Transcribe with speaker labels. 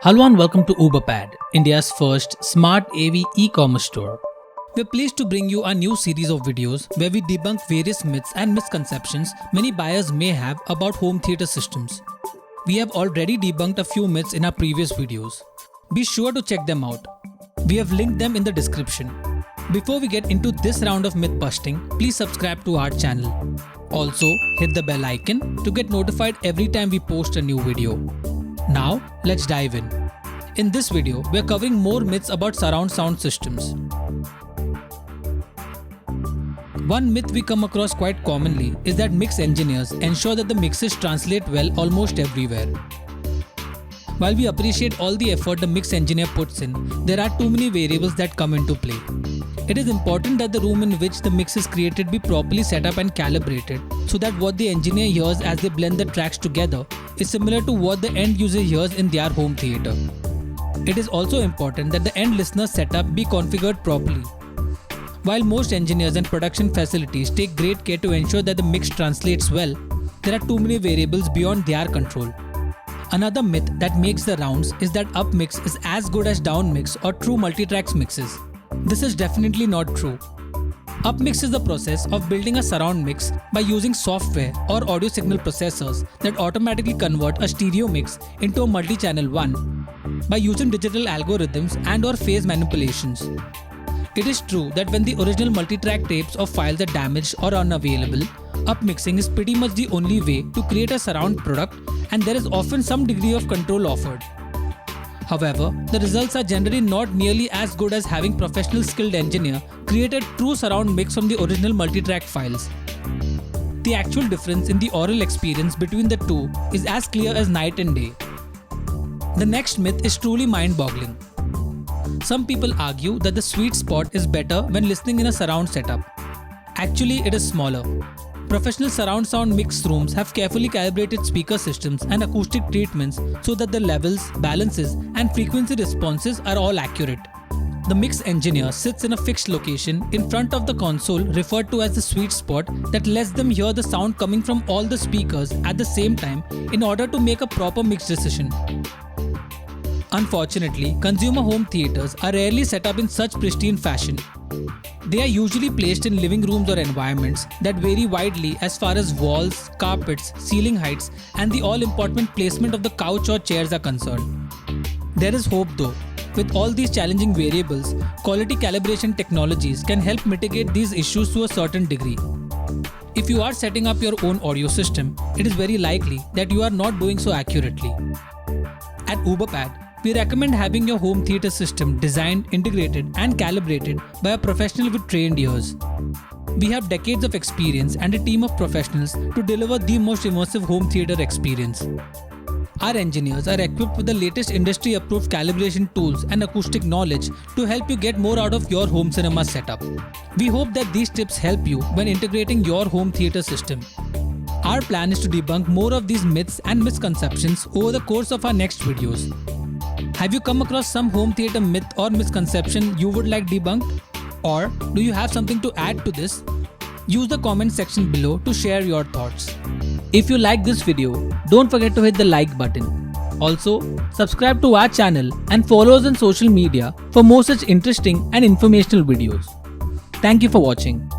Speaker 1: Hello and welcome to UberPad, India's first smart AV e-commerce store. We're pleased to bring you a new series of videos where we debunk various myths and misconceptions many buyers may have about home theater systems. We have already debunked a few myths in our previous videos. Be sure to check them out. We have linked them in the description. Before we get into this round of myth busting, please subscribe to our channel. Also, hit the bell icon to get notified every time we post a new video. Now, let's dive in. In this video, we are covering more myths about surround sound systems. One myth we come across quite commonly is that mix engineers ensure that the mixes translate well almost everywhere. While we appreciate all the effort the mix engineer puts in, there are too many variables that come into play. It is important that the room in which the mix is created be properly set up and calibrated so that what the engineer hears as they blend the tracks together is similar to what the end user hears in their home theater. It is also important that the end listener's setup be configured properly. While most engineers and production facilities take great care to ensure that the mix translates well, there are too many variables beyond their control. Another myth that makes the rounds is that up mix is as good as down mix or true multitracks mixes. This is definitely not true. Up mix is the process of building a surround mix by using software or audio signal processors that automatically convert a stereo mix into a multi-channel one by using digital algorithms and/or phase manipulations. It is true that when the original multitrack tapes or files are damaged or unavailable, upmixing is pretty much the only way to create a surround product, and there is often some degree of control offered. However, the results are generally not nearly as good as having professional skilled engineer create a true surround mix from the original multitrack files. The actual difference in the aural experience between the two is as clear as night and day. The next myth is truly mind-boggling. Some people argue that the sweet spot is better when listening in a surround setup. Actually, it is smaller. Professional surround sound mix rooms have carefully calibrated speaker systems and acoustic treatments so that the levels, balances, and frequency responses are all accurate. The mix engineer sits in a fixed location in front of the console referred to as the sweet spot that lets them hear the sound coming from all the speakers at the same time in order to make a proper mix decision. Unfortunately, consumer home theaters are rarely set up in such pristine fashion. They are usually placed in living rooms or environments that vary widely as far as walls, carpets, ceiling heights, and the all-important placement of the couch or chairs are concerned. There is hope though. With all these challenging variables, quality calibration technologies can help mitigate these issues to a certain degree. If you are setting up your own audio system, it is very likely that you are not doing so accurately. At UberPad, we recommend having your home theater system designed, integrated, and calibrated by a professional with trained ears. We have decades of experience and a team of professionals to deliver the most immersive home theater experience. Our engineers are equipped with the latest industry-approved calibration tools and acoustic knowledge to help you get more out of your home cinema setup. We hope that these tips help you when integrating your home theater system. Our plan is to debunk more of these myths and misconceptions over the course of our next videos. Have you come across some home theater myth or misconception you would like debunked? Or do you have something to add to this? Use the comment section below to share your thoughts. If you like this video, don't forget to hit the like button. Also, subscribe to our channel and follow us on social media for more such interesting and informational videos. Thank you for watching.